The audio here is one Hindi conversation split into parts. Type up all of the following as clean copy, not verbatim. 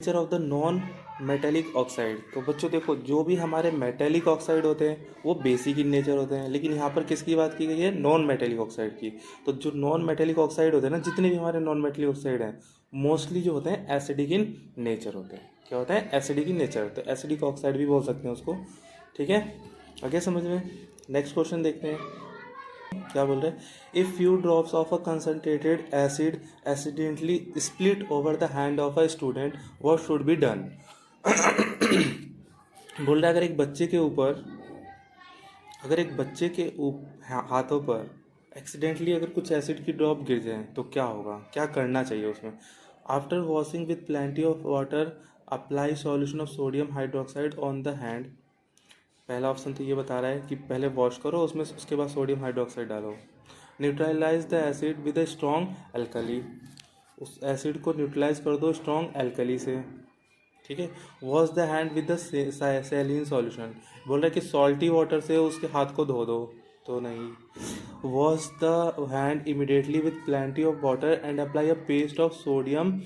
Nature of the non metallic oxide. तो बच्चों देखो, जो भी हमारे मेटेलिक ऑक्साइड होते हैं वो बेसिक इन नेचर होते हैं, लेकिन यहाँ पर किसकी बात की गई है? नॉन मेटेलिक ऑक्साइड की। तो जो नॉन मेटेलिक ऑक्साइड होते हैं ना, जितने भी हमारे नॉन मेटेलिक ऑक्साइड हैं, मोस्टली जो होते हैं एसिडिक इन नेचर होते हैं। क्या होते हैं? Acidic in nature. तो एसिडिक ऑक्साइड भी बोल सकते हैं उसको। ठीक है, आगे समझ में। नेक्स्ट क्वेश्चन देखते हैं क्या बोल रहे हैं। If few drops of a concentrated acid accidentally split over the hand of a student, what should be done. बोल रहा है अगर एक बच्चे के हाथों पर एक्सीडेंटली अगर कुछ एसिड की ड्रॉप गिर जाए तो क्या होगा, क्या करना चाहिए उसमें। After washing with plenty of water, apply solution of sodium hydroxide on the hand. पहला ऑप्शन तो ये बता रहा है कि पहले वॉश करो, उसमें उसके बाद सोडियम हाइड्रोक्साइड डालो। Neutralize the acid with a strong alkali, उस एसिड को न्यूट्रलाइज कर दो स्ट्रॉन्ग एल्कली से। ठीक है। Wash the hand with the saline solution, बोल रहा है कि सॉल्टी वाटर से उसके हाथ को धो दो, तो नहीं। Wash the hand immediately with plenty of water and apply a paste of sodium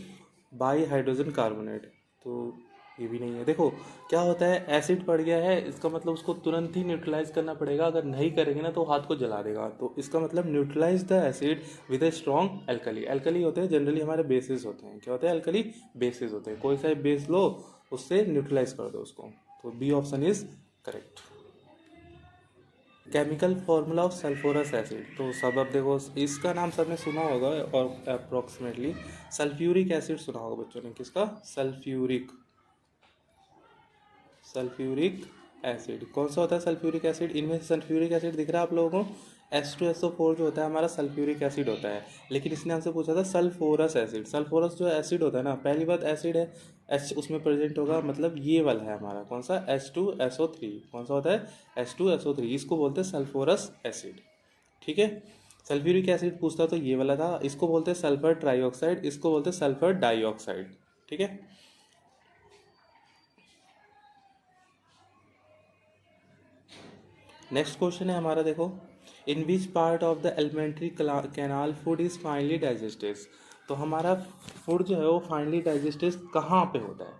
by hydrogen carbonate, तो ये भी नहीं है। देखो क्या होता है, एसिड पड़ गया है, इसका मतलब उसको तुरंत ही न्यूट्रलाइज करना पड़ेगा। अगर नहीं करेंगे ना तो हाथ को जला देगा। तो इसका मतलब neutralise the acid with a strong alkali. Alkali होते हैं जनरली हमारे बेसिस होते हैं। क्या होते हैं? एल्कली बेसिस होते हैं। कोई सा बेस लो, उससे न्यूट्रलाइज कर दो उसको। तो B option is correct. Chemical formula of sulphurous acid, तो सब अब देखो इसका नाम सबने सुना होगा और अप्रोक्सीमेटली सल्फ्यूरिक एसिड सुना होगा बच्चों ने। किसका? Sulphuric acid. कौन सा होता है सल्फ्यूरिक एसिड? इनमें से सल्फ्यूरिक एसिड दिख रहा है आप लोगों को? H2SO4 जो होता है हमारा सल्फ्यूरिक एसिड होता है, लेकिन इसने हमसे पूछा था सल्फोरस एसिड। सल्फोरस जो एसिड होता है ना, पहली बात एसिड है, H उसमें प्रेजेंट होगा, मतलब ये वाला है हमारा कौन सा? H2SO3। कौन सा होता है? H2SO3। इसको बोलते हैं सल्फोरस एसिड। ठीक है। सल्फ्यूरिक एसिड पूछता तो ये वाला था। इसको बोलते हैं सल्फर ट्राईऑक्साइड, इसको बोलते हैं सल्फर डाइऑक्साइड। ठीक है। नेक्स्ट क्वेश्चन है हमारा, देखो, in which part of the alimentary canal food is finally digested. तो हमारा फूड जो है वो फाइनली डाइजेस्टेड कहाँ पे होता है?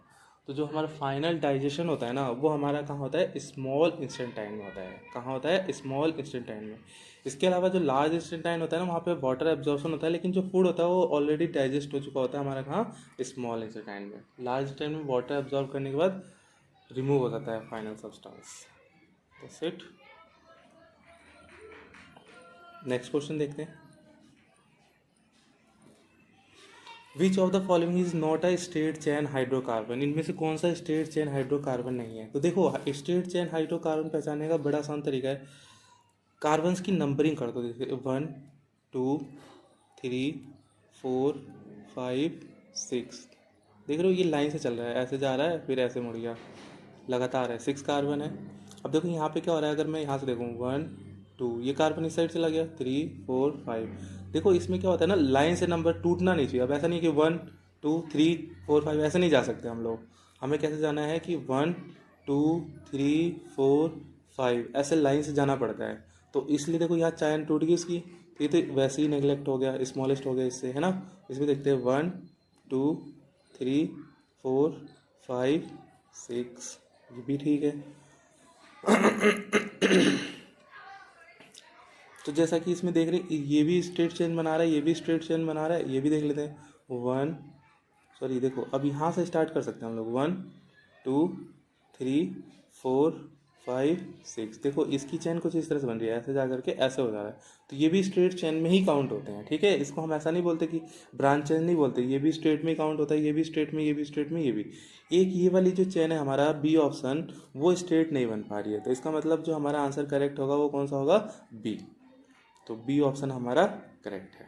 तो जो हमारा फाइनल डाइजेशन होता है ना, वो हमारा कहाँ होता है? स्मॉल इंस्टेंटाइन में होता है। कहाँ होता है? स्मॉल इंस्टेंटाइन में। इसके अलावा जो लार्ज इंस्टेंटाइन होता है ना, वहाँ पे वाटर एब्जॉर्प्शन होता है, लेकिन जो फूड होता है वो ऑलरेडी डाइजेस्ट हो चुका होता है हमारा कहाँ? स्मॉल इंस्टेंटाइन में। लार्ज इंस्टेंटाइन में वाटर एब्जॉर्ब करने के बाद रिमूव हो जाता है final substance. That's it. Next question देखते हैं। Which of the following is not a straight chain hydrocarbon. इनमें से कौन सा स्ट्रेट चेन हाइड्रोकार्बन नहीं है? तो देखो, स्ट्रेट चेन हाइड्रोकार्बन पहचानने का बड़ा आसान तरीका है, कार्बन्स की नंबरिंग कर दो। जैसे 1 2 3 4 5 6। देख रहे हो ये लाइन से चल रहा है, ऐसे जा रहा है फिर ऐसे मुड़ गया, लगातार है। 6 कार्बन है। अब देखो यहाँ पे क्या हो रहा है, अगर मैं यहाँ से देखूँ 1 2, ये कार्बन इस साइड चला गया, 3 4 5। देखो इसमें क्या होता है ना, लाइन से नंबर टूटना नहीं चाहिए। अब ऐसा नहीं कि 1 2 3 4 5 ऐसे नहीं जा सकते हम लोग। हमें कैसे जाना है कि 1 2 3 4 5 ऐसे लाइन से जाना पड़ता है। तो इसलिए देखो यहाँ चैन टूट गई इसकी, तो ये तो वैसे ही नेगलेक्ट हो गया, स्मॉलेस्ट हो गया इससे, है ना। इसमें देखते हैं 1 2 3 4 5 6, ये भी ठीक है। तो जैसा कि इसमें देख रहे ये भी स्ट्रेट चेन बना रहा है, ये भी स्ट्रेट चेन बना रहा है, ये भी देख लेते हैं। 1 सॉरी देखो अब यहाँ से स्टार्ट कर सकते हैं हम लोग। 1 2 3 4 5 6। देखो इसकी चेन कुछ इस तरह से बन रही है, ऐसे जा करके ऐसे हो जा रहा है। तो ये भी स्ट्रेट चेन में ही काउंट होते हैं। ठीक है, इसको हम ऐसा नहीं बोलते कि ब्रांच चेन नहीं बोलते, ये भी स्ट्रेट में काउंट होता है, ये भी स्ट्रेट में, ये भी स्ट्रेट में, ये भी। एक ये वाली जो चेन है हमारा बी ऑप्शन, वो स्ट्रेट नहीं बन पा रही है। तो इसका मतलब जो हमारा आंसर करेक्ट होगा वो कौन सा होगा? बी। तो बी ऑप्शन हमारा करेक्ट है।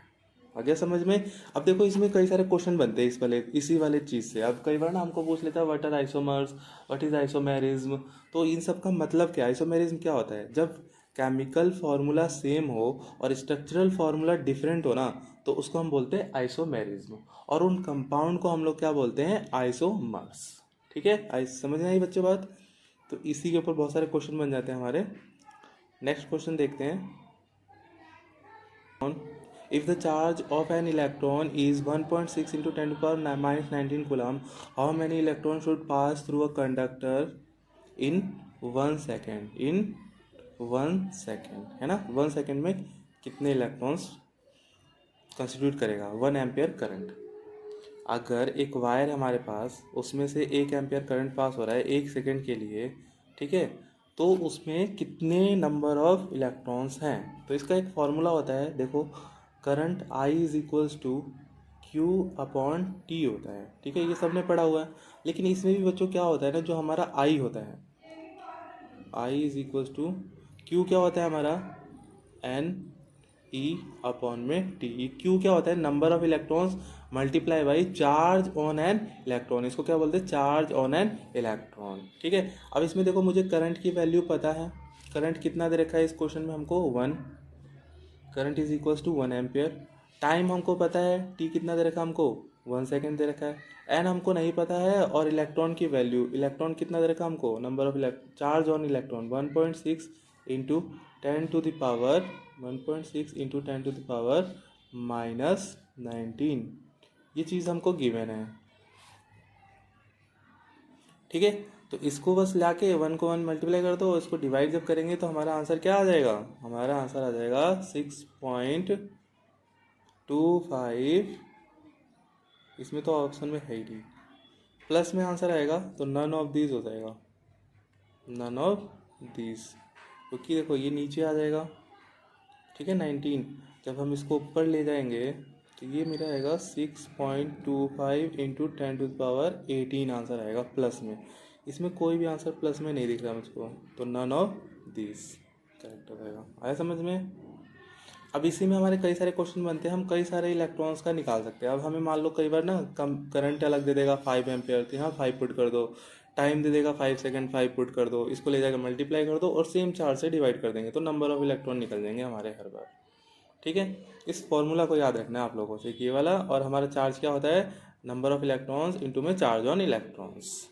आ गया समझ में। अब देखो इसमें कई सारे क्वेश्चन बनते हैं इसी वाले चीज़ से। अब कई बार ना हमको पूछ लेता है what are isomers, what is isomerism. तो इन सब का मतलब क्या है? आइसोमेरिज्म क्या होता है? जब केमिकल फार्मूला सेम हो और स्ट्रक्चरल फार्मूला डिफरेंट हो ना, तो उसको हम बोलते हैं आइसोमेरिज्म। और उन कंपाउंड को हम लोग क्या बोलते हैं? आइसोमर्स। ठीक है, समझ में आई बच्चों बात? तो इसी के ऊपर बहुत सारे क्वेश्चन बन जाते हैं हमारे। नेक्स्ट क्वेश्चन देखते हैं। If the charge of an electron is 1.6 into 10 to the power minus 19 coulomb, how many electrons should pass through a conductor in 1 second? In 1 second, है ना, 1 सेकेंड में कितने इलेक्ट्रॉन्स कंस्टिट्यूट करेगा 1 एम्पियर करंट। अगर एक वायर है हमारे पास, उसमें से 1 एम्पियर करंट पास हो रहा है 1 सेकेंड के लिए, ठीक है, तो उसमें कितने नंबर ऑफ इलेक्ट्रॉन्स हैं? तो इसका एक फॉर्मूला होता है, देखो, current I is equals to Q upon T होता है, ठीक है, ये सबने पढ़ा हुआ है। लेकिन इसमें भी बच्चों क्या होता है ना, जो हमारा I होता है, I is equals to Q क्या होता है हमारा, N E अपॉन में T। Q क्या होता है, number of electrons multiply by charge on an electron, इसको क्या बोलते हैं, चार्ज ऑन एन इलेक्ट्रॉन, ठीक है। अब इसमें देखो मुझे करंट की वैल्यू पता है, करंट कितना दे रखा है इस क्वेश्चन में हमको 1, current is equals to 1 ampere. Time हमको पता है, टी कितना दे रखा है हमको 1 सेकेंड दे रखा है। एन हमको नहीं पता है, और इलेक्ट्रॉन की वैल्यू, इलेक्ट्रॉन कितना दे रखा है हमको, number of charge on electron 1.6 into 10 to the power 1.6 into 10 to the power minus 19, ये चीज़ हमको गिवन है, ठीक है। तो इसको बस लाके 1 को 1 मल्टीप्लाई कर दो, इसको डिवाइड जब करेंगे तो हमारा आंसर क्या आ जाएगा, हमारा आंसर आ जाएगा 6.25। इसमें तो ऑप्शन में है ही नहीं, प्लस में आंसर आएगा तो नन ऑफ दीज हो जाएगा, नन ऑफ दीज, क्योंकि देखो ये नीचे आ जाएगा, ठीक है 19। जब हम इसको ऊपर ले जाएंगे तो ये मेरा आएगा 6.25 into 10 to the power 18 answer आएगा प्लस में। इसमें कोई भी आंसर प्लस में नहीं दिख रहा मुझको, तो नन ऑफ दिस करेक्ट हो जाएगा। आया समझ में? अब इसी में हमारे कई सारे क्वेश्चन बनते हैं, हम कई सारे इलेक्ट्रॉन्स का निकाल सकते हैं। अब हमें मान लो कई बार ना कम करंट अलग दे देगा 5 एम्पियर, तो यहाँ 5 पुट कर दो, टाइम दे देगा 5 सेकंड, 5 पुट कर दो, इसको ले जाकर मल्टीप्लाई कर दो और सेम चार्ज से डिवाइड कर देंगे, तो नंबर ऑफ इलेक्ट्रॉन निकल जाएंगे हमारे हर बार, ठीक है। इस फॉर्मूला को याद रखना है आप लोगों से, ये वाला। और हमारा चार्ज क्या होता है, नंबर ऑफ इलेक्ट्रॉन्स इंटू में चार्ज ऑन इलेक्ट्रॉन्स।